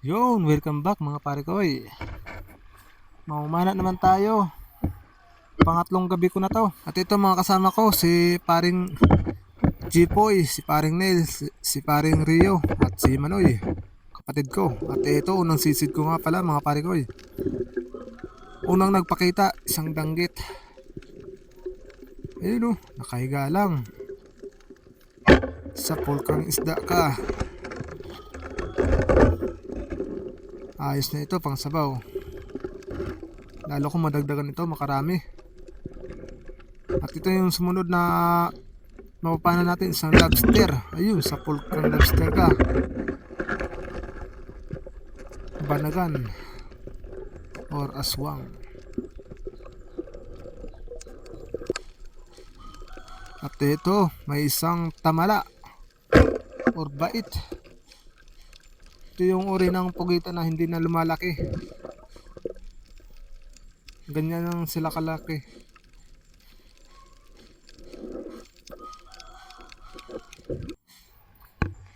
Yun, welcome back mga pare koy. Maumana naman tayo. Pangatlong gabi ko na to. At ito mga kasama ko, si paring Jipoy, si paring Nel, si paring Rio, at si Manoy, kapatid ko. At ito, unang sisid ko nga pala mga pare koy. Unang nagpakita, isang danggit. Ayun o, nakahiga lang. Sa pulkang isda ka. Ayos na ito, pang sabaw. Lalo kung madagdagan ito, makarami. At ito yung sumunod na mapapana natin, isang lobster. Ayun, sa pulkang lobster ka. Banagan or aswang. At ito, may isang tamala or bait. Ito yung uri ng pugita na hindi na lumalaki. Ganyan lang sila kalaki.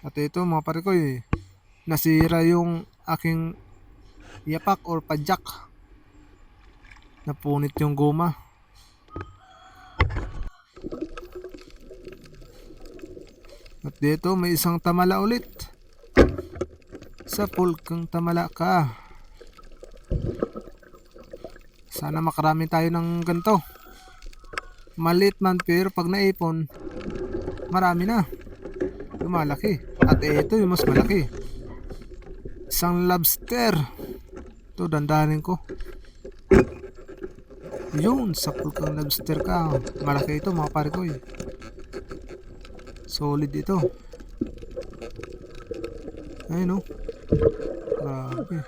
At ito mga pare ko, nasira yung aking yapak or padyak. Napunit yung goma. At dito may isang tamala ulit. Sa pulkang tamala ka. Sana makarami tayo ng ganito. Maliit man pero pag naipon, marami na. Lumalaki. At ito yung mas malaki. Isang lobster. Ito, dandanin ko. Yun, sa pulkang lobster ka. Malaki ito mga pare ko Solid ito. Ayun o. Grabe.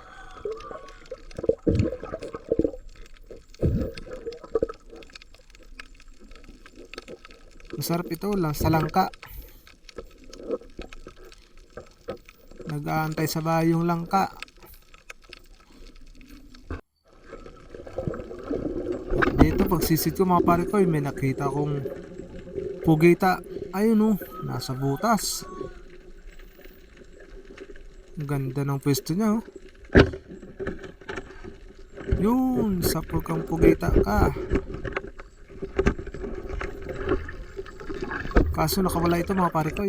Masarap ito lang sa langka. Nag-aantay sa bahay yung langka. At dito pagsisid ko mga pare ko, may nakita kong pugita. Ayun o, nasa butas. Ang ganda ng pwesto niya Yun, sa pulkang pugita ka. Kaso nakawala ito mga pare ko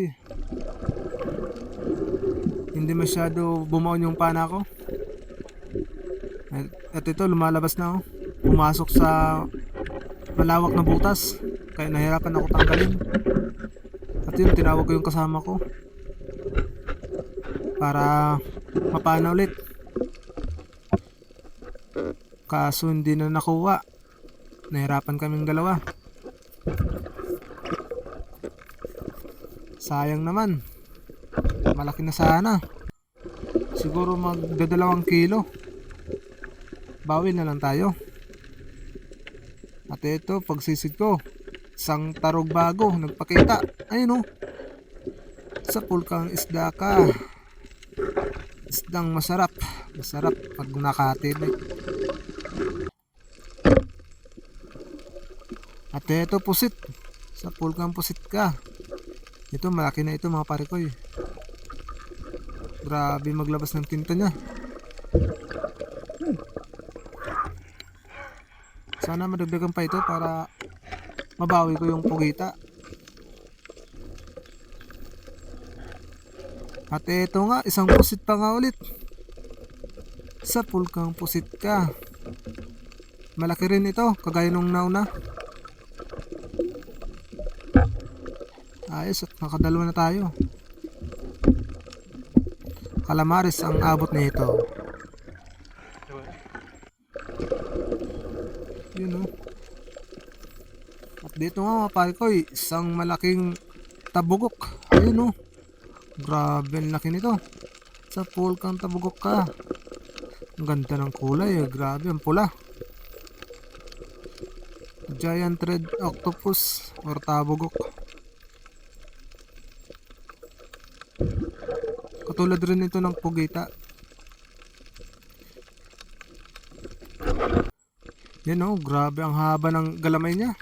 Hindi masyado bumaon yung pana ko. At ito lumalabas na Pumasok sa malawak na butas. Kaya nahirapan ako tanggalin. At yun, tinawag ko yung kasama ko para mapana ulit. Kaso hindi na nakuha. Nahirapan kaming dalawa. Sayang naman. Malaki na sana. Siguro magdadalawang kilo. Bawi na lang tayo. At ito, pagsisid ko, isang tarog bago nagpakita. Ayun sa pulkang isda ka. Isdang masarap. Masarap pag nakatili. At ito, pusit. Sa pulkang pusit ka. Ito, malaki na ito mga pare ko Grabe maglabas ng tinta niya. Sana madagdagan pa ito para mabawi ko yung pugita. At ito nga, isang pusit pa nga ulit. Sa pulkang pusit ka. Malaki rin ito, kagaya nung nauna. Ayos, at nakadalawa na tayo. Calamares ang abot nito. Yun At dito nga mga pare ko, isang malaking tabugok. Ayun Grabe ang laki nito. Sa pulkang tabugok ka. Ang ganda ng kulay Grabe ang pula. Giant red octopus or tabugok. Katulad rin ito ng pugita. Yan grabe ang haba ng galamay niya.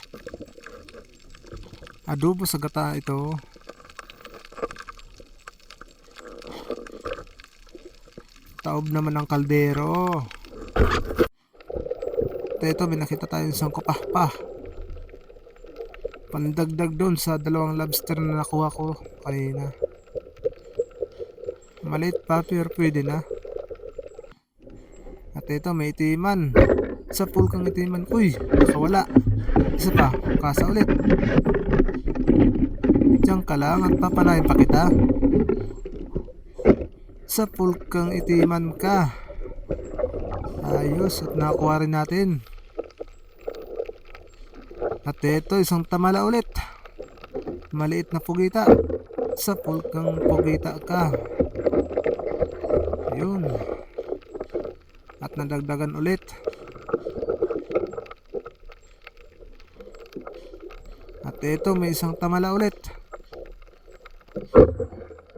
Adobo sa gata ito. taob naman ng kaldero. Ito, may nakita tayong isang kupahpah. Pandagdag doon sa 2 lobster na nakuha ko kanina. Maliit pa pero pwede na. At ito, may itiman. Sa pool kang itiman. Uy, nakawala. Isa pa, kasa ulit. Diyan ka lang at papanayin pa kita. Sa pool kang itiman ka. Ayos, at nakakuha rin natin. At ito, isang tamala ulit. Maliit na pugita. Sa pool kang pugita ka. Yun. At nadagdagan ulit. At ito, may isang tamala ulit.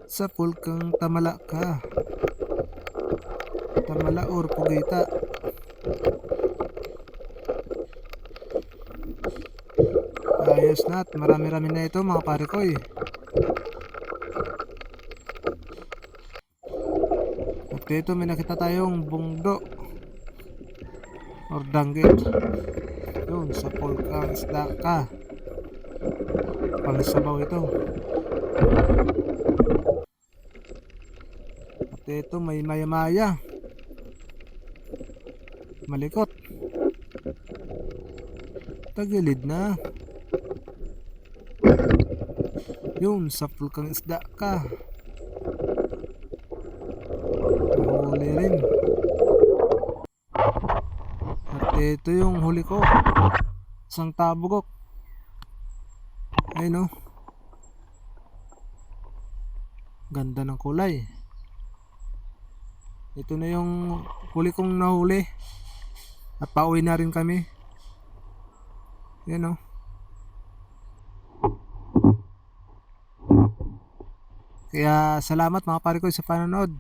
Sa pool kang tamala ka. Tamala or pugita. Ayos na, at marami-rami na ito mga pare ko eh. At ito, may nakita tayong bungdo or danggit. Yun, sa pool kang isda ka. Pangsabaw ito. At ito, may maya-maya. Malikot. Tagilid na. Yun, sa pool kang isda ka. Huli rin. At ito yung huli ko. Isang tabugok. Ayun o. Ganda ng kulay. Ito na yung huli kong nahuli. At pauwi na rin kami. Yan o. Kaya salamat mga pare ko sa panonood.